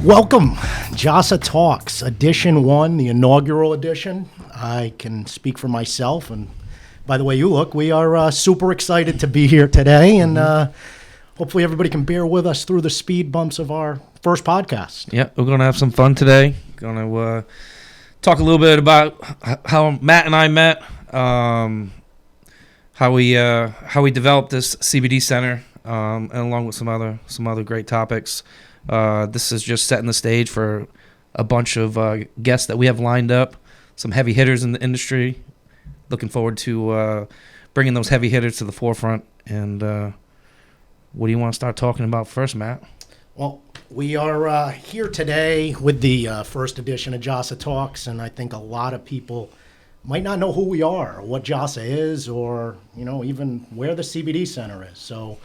Welcome, JASA Talks, Edition 1, the inaugural edition. I can speak for myself, and by the way you look, we are super excited to be here today, and hopefully everybody can bear with us through the speed bumps of our first podcast. Yeah, we're going to have some fun today. Going to talk a little bit about how Matt and I met, how we developed this CBD center, and along with some other great topics. This is just setting the stage for a bunch of guests that we have lined up, some heavy hitters in the industry. Looking forward to bringing those heavy hitters to the forefront. And what do you want to start talking about first, Matt? Well, we are here today with the first edition of JASA Talks, and I think a lot of people might not know who we are, or what JASA is, or even where the CBD Center is. So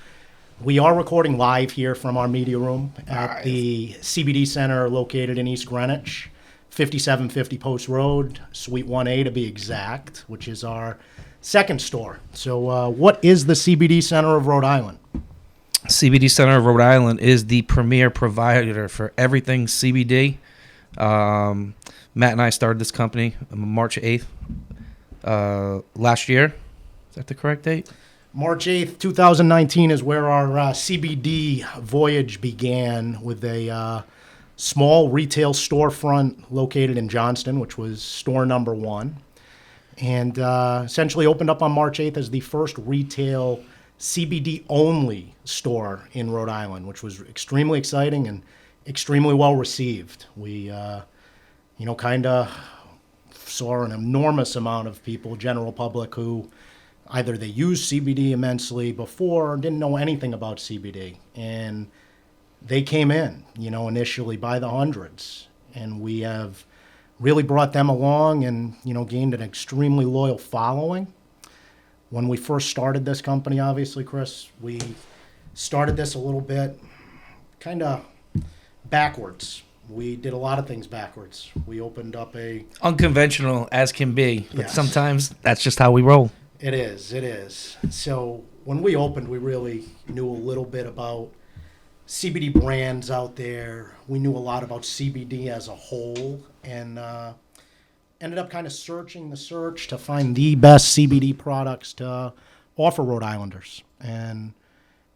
we are recording live here from our media room at the CBD Center located in East Greenwich, 5750 Post Road, Suite 1A to be exact, which is our second store. So what is the CBD Center of Rhode Island? CBD Center of Rhode Island is the premier provider for everything CBD. Matt and I started this company on March 8th last year. Is that the correct date? March 8th, 2019 is where our CBD voyage began, with a small retail storefront located in Johnston, which was store number 1, and essentially opened up on March 8th as the first retail CBD-only store in Rhode Island, which was extremely exciting and extremely well received. We, kind of saw an enormous amount of people, general public, who either they used CBD immensely before or didn't know anything about CBD. And they came in, initially by the hundreds. And we have really brought them along and, gained an extremely loyal following. When we first started this company, obviously, Chris, we started this a little bit kind of backwards. We did a lot of things backwards. We opened up unconventional as can be, but Yes. Sometimes that's just how we roll. It is. So when we opened, we really knew a little bit about CBD brands out there. We knew a lot about CBD as a whole, and ended up kind of searching the search to find the best CBD products to offer Rhode Islanders. And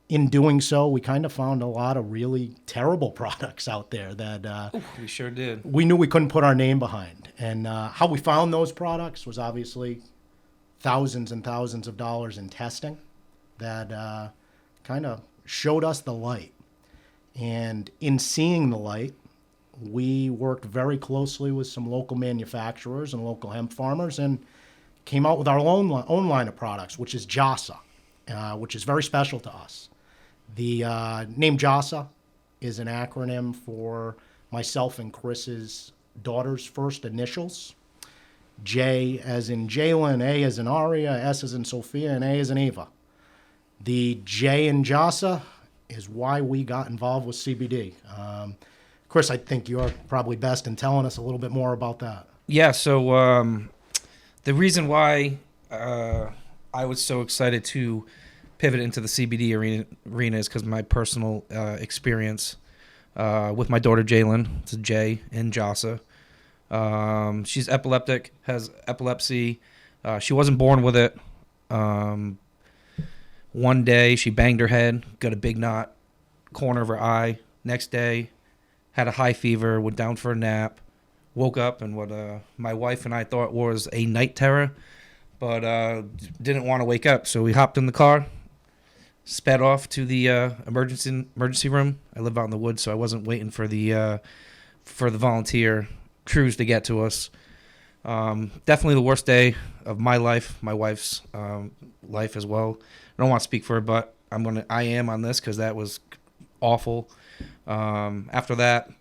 in doing so, we kind of found a lot of really terrible products out there that We sure did. we knew we couldn't put our name behind. And how we found those products was obviously thousands and thousands of dollars in testing that kind of showed us the light. And in seeing the light, we worked very closely with some local manufacturers and local hemp farmers and came out with our own line of products, which is JASA, which is very special to us. The name JASA is an acronym for myself and Chris's daughter's first initials. J as in Jalen, A as in Aria, S as in Sophia, and A as in Ava. The J in JASA is why we got involved with CBD. Chris, I think you're probably best in telling us a little bit more about that. Yeah, so the reason why I was so excited to pivot into the CBD arena is because of my personal experience with my daughter Jalen. It's a J in JASA. She's epileptic, has epilepsy. She wasn't born with it. One day she banged her head, got a big knot, corner of her eye. Next day, had a high fever, went down for a nap, woke up in what my wife and I thought was a night terror, but didn't want to wake up. So we hopped in the car, sped off to the emergency room. I live out in the woods, so I wasn't waiting for the volunteer crews to get to us. Definitely the worst day of my life, my wife's life as well. I don't want to speak for her, but I am on this because that was awful. After that,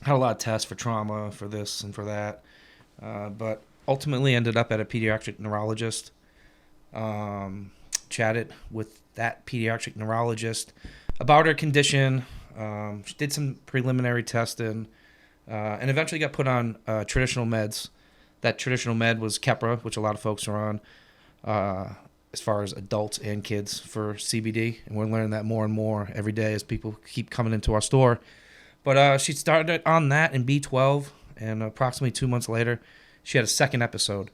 had a lot of tests for trauma, for this and for that, but ultimately ended up at a pediatric neurologist. Chatted with that pediatric neurologist about her condition. She did some preliminary testing, and eventually got put on traditional meds. That traditional med was Keppra, which a lot of folks are on, as far as adults and kids for CBD. And we're learning that more and more every day as people keep coming into our store. But she started on that in B12, and approximately 2 months later, she had a second episode.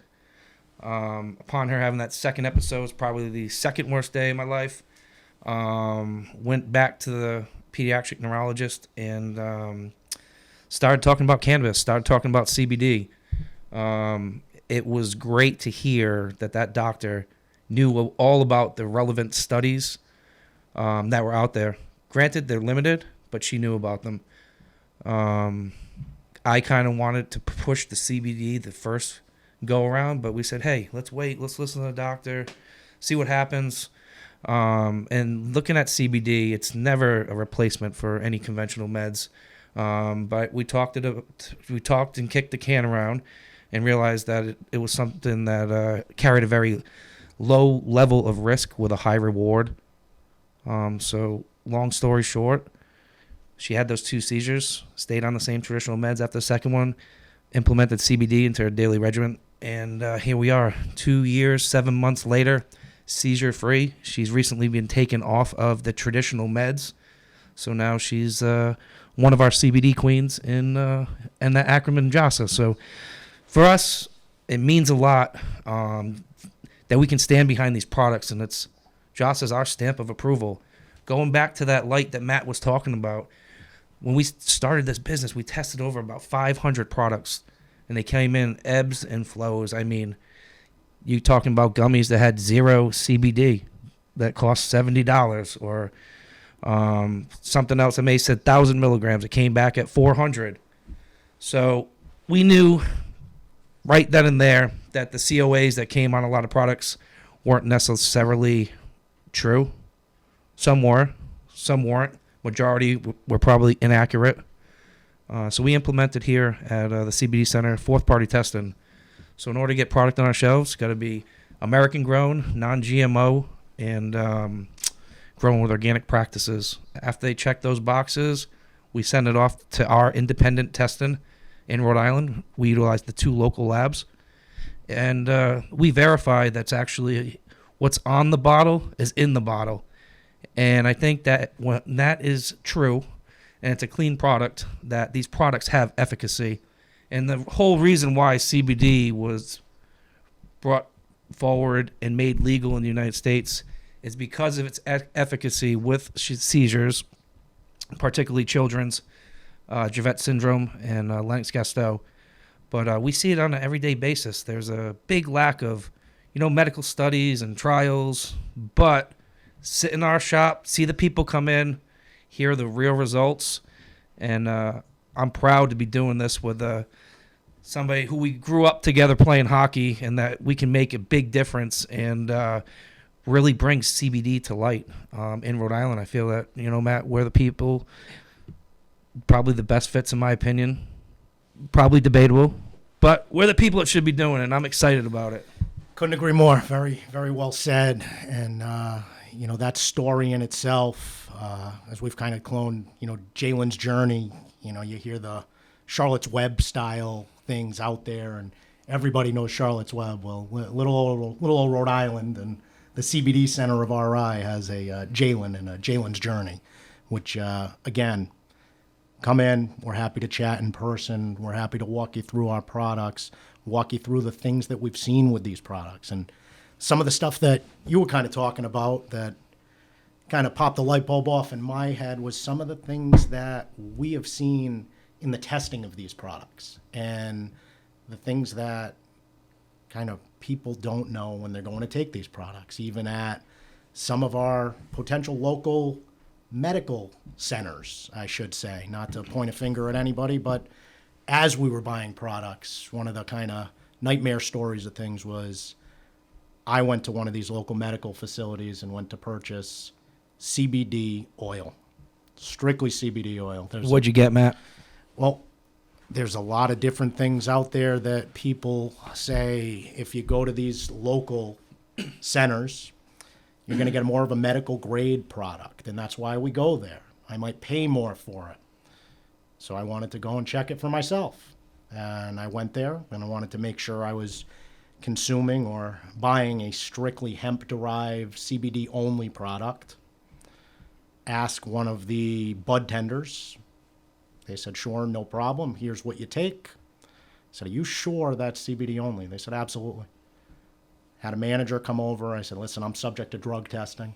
Upon her having that second episode, it's probably the second worst day of my life. Went back to the pediatric neurologist and started talking about cannabis, started talking about CBD. It was great to hear that doctor knew all about the relevant studies that were out there. Granted, they're limited, but she knew about them. I kind of wanted to push the CBD the first go around, but we said, hey, let's wait. Let's listen to the doctor, see what happens. And looking at CBD, it's never a replacement for any conventional meds. But we talked and kicked the can around and realized that it was something that carried a very low level of risk with a high reward. So long story short, she had those 2 seizures, stayed on the same traditional meds after the second one, implemented CBD into her daily regimen, and here we are, 2 years, 7 months later, seizure-free. She's recently been taken off of the traditional meds, so now she's one of our CBD queens in the acronym JASA. So for us, it means a lot that we can stand behind these products, and it's JASA's our stamp of approval. Going back to that light that Matt was talking about, when we started this business, we tested over about 500 products, and they came in ebbs and flows. I mean, you talking about gummies that had 0 CBD that cost $70, or something else that may said 1,000 milligrams. It came back at 400. So we knew right then and there that the COAs that came on a lot of products weren't necessarily true. Some were, some weren't. Majority were probably inaccurate. So we implemented here at the CBD Center 4th-party testing. So in order to get product on our shelves, it's got to be American-grown, non-GMO, and grown with organic practices. After they check those boxes, we send it off to our independent testing in Rhode Island. We utilize the 2 local labs. And we verify that's actually what's on the bottle is in the bottle. And I think that when that is true, and it's a clean product, that these products have efficacy. And the whole reason why CBD was brought forward and made legal in the United States is because of its efficacy with seizures, particularly children's, Dravet syndrome and Lennox-Gastaut. But we see it on an everyday basis. There's a big lack of, medical studies and trials, but sit in our shop, see the people come in, hear the real results, and I'm proud to be doing this with somebody who we grew up together playing hockey, and that we can make a big difference and really bring CBD to light in Rhode Island. I feel that, Matt, we're the people, probably the best fits in my opinion, probably debatable, but we're the people that should be doing it, and I'm excited about it. Couldn't agree more. Very, very well said. And, that story in itself, as we've kind of cloned, Jalen's journey, you hear the Charlotte's Web style things out there, and everybody knows Charlotte's Web. Well, little old Rhode Island and the CBD Center of RI has a Jalen and a Jalen's journey, which, again, come in. We're happy to chat in person. We're happy to walk you through our products, walk you through the things that we've seen with these products. And some of the stuff that you were kind of talking about that kind of popped the light bulb off in my head was some of the things that we have seen in the testing of these products and the things that kind of people don't know when they're going to take these products, even at some of our potential local medical centers, I should say, not to point a finger at anybody, but as we were buying products, one of the kind of nightmare stories of things was I went to one of these local medical facilities and went to purchase CBD oil, strictly CBD oil. What'd you get, Matt? Well, there's a lot of different things out there that people say if you go to these local centers, you're going to get more of a medical grade product, and that's why we go there. I might pay more for it. So I wanted to go and check it for myself. And I went there, and I wanted to make sure I was consuming or buying a strictly hemp-derived CBD-only product. Ask one of the bud tenders, They said, sure, no problem. Here's what you take. I said, are you sure that's CBD only? They said, absolutely. Had a manager come over. I said, listen, I'm subject to drug testing.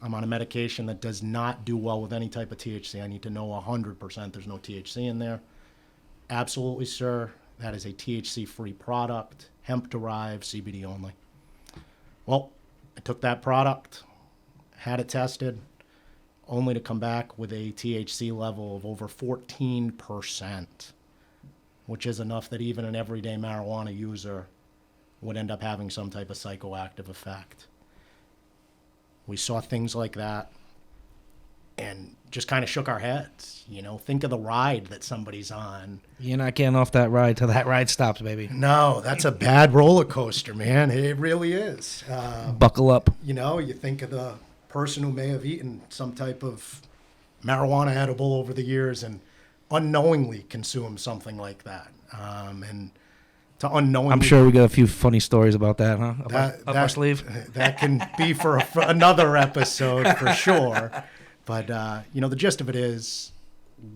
I'm on a medication that does not do well with any type of THC. I need to know 100% there's no THC in there. Absolutely, sir. That is a THC-free product, hemp-derived, CBD only. Well, I took that product, had it tested, only to come back with a THC level of over 14%, which is enough that even an everyday marijuana user would end up having some type of psychoactive effect. We saw things like that and just kind of shook our heads. You know, think of the ride that somebody's on. You're not getting off that ride till that ride stops, baby. No, that's a bad roller coaster, man. It really is. Buckle up. You know, you think of the person who may have eaten some type of marijuana edible over the years and unknowingly consumed something like that. And to unknowingly... I'm sure we got a few funny stories about that, huh? Up our sleeve? That can be for another episode for sure. But, you know, the gist of it is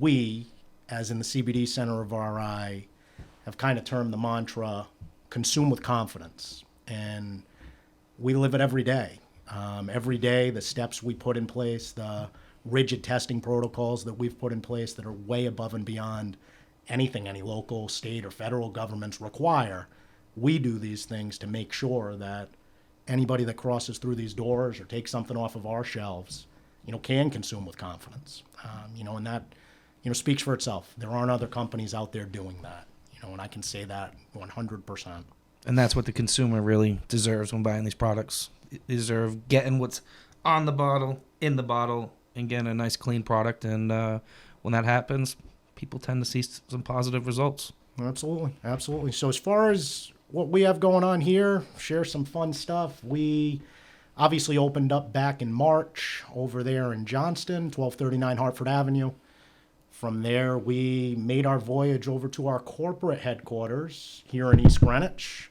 we, as in the CBD Center of RI, have kind of termed the mantra, consume with confidence. And we live it every day. Every day, the steps we put in place, the rigid testing protocols that we've put in place that are way above and beyond anything any local, state, or federal governments require, we do these things to make sure that anybody that crosses through these doors or takes something off of our shelves, you know, can consume with confidence. You know, and that, you know, speaks for itself. There aren't other companies out there doing that, you know, and I can say that 100%. And that's what the consumer really deserves when buying these products. They deserve getting what's on the bottle, in the bottle, and getting a nice clean product. And when that happens, people tend to see some positive results. Absolutely, absolutely. So as far as what we have going on here, share some fun stuff. We obviously opened up back in March over there in Johnston, 1239 Hartford Avenue. From there, we made our voyage over to our corporate headquarters here in East Greenwich.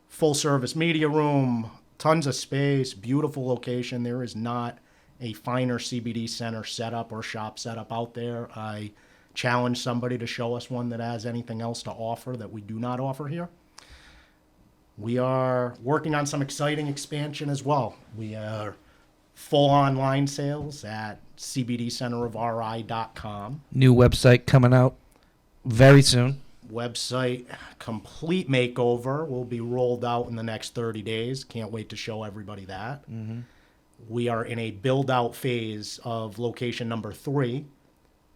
Full service media room, tons of space, beautiful location. There is not a finer CBD center setup or shop setup out there. I challenge somebody to show us one that has anything else to offer that we do not offer here. We are working on some exciting expansion as well. We are full online sales at cbdcenterofri.com. New website coming out very soon. Website complete makeover will be rolled out in the next 30 days. Can't wait to show everybody that. Mm-hmm. We are in a build-out phase of location number 3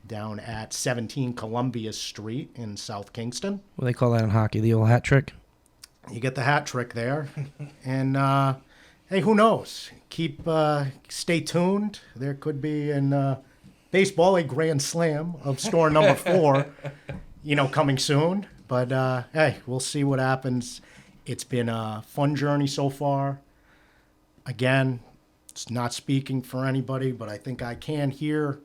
down at 17 Columbia Street in South Kingston. What do they call that in hockey? The old hat trick? You get the hat trick there. And, hey, who knows? Stay tuned. There could be in baseball a grand slam of store number 4, you know, coming soon. But, hey, we'll see what happens. It's been a fun journey so far. Again, it's not speaking for anybody, but I think I can hear.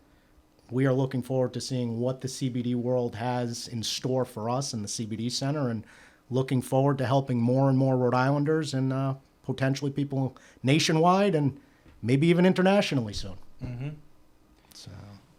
We are looking forward to seeing what the CBD world has in store for us in the CBD Center, and looking forward to helping more and more Rhode Islanders and potentially people nationwide and maybe even internationally soon. Mm-hmm. So.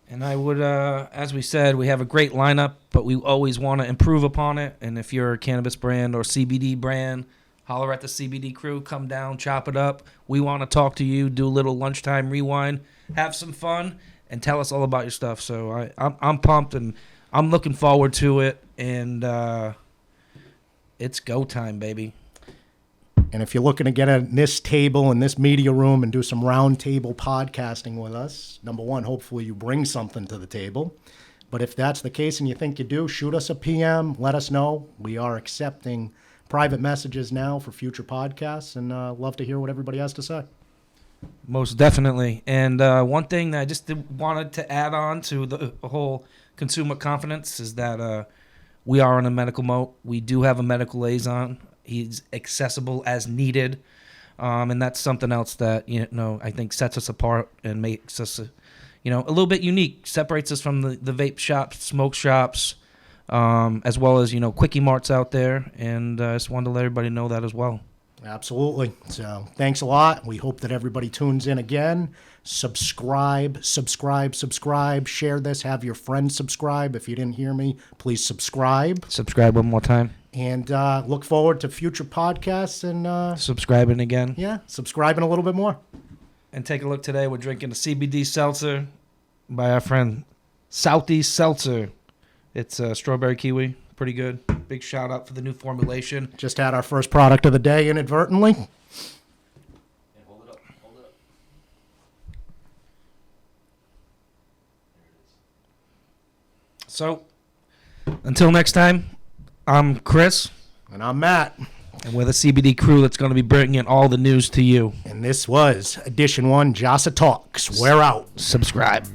And I would, as we said, we have a great lineup, but we always want to improve upon it. And if you're a cannabis brand or CBD brand, holler at the CBD crew, come down, chop it up. We want to talk to you, do a little lunchtime rewind, have some fun, and tell us all about your stuff. So I'm pumped, and I'm looking forward to it. And it's go time, baby. And if you're looking to get at this table in this media room and do some round table podcasting with us, number one, hopefully you bring something to the table. But if that's the case and you think you do, shoot us a PM. Let us know. We are accepting private messages now for future podcasts, and love to hear what everybody has to say. Most definitely. And one thing that I just wanted to add on to the whole consumer confidence is that we are on a medical moat. We do have a medical liaison. He's accessible as needed. And that's something else that, you know, I think sets us apart and makes us, you know, a little bit unique, separates us from the vape shops, smoke shops, as well as, you know, quickie marts out there. And I just wanted to let everybody know that as well. Absolutely. So thanks a lot. We hope that everybody tunes in again. Subscribe. Share this. Have your friends subscribe. If you didn't hear me, please subscribe. Subscribe one more time. And look forward to future podcasts and Subscribing again. yeah, subscribing a little bit more. And take a look today. We're drinking a CBD seltzer by our friend Southeast Seltzer. It's strawberry kiwi. Pretty good. Big shout out for the new formulation. Just had our first product of the day inadvertently. Yeah, hold it up. Hold it up. There it is. So, until next time, I'm Chris. And I'm Matt. And we're the CBD crew that's going to be bringing all the news to you. And this was Edition 1 JASA Talks. We're out. Subscribe.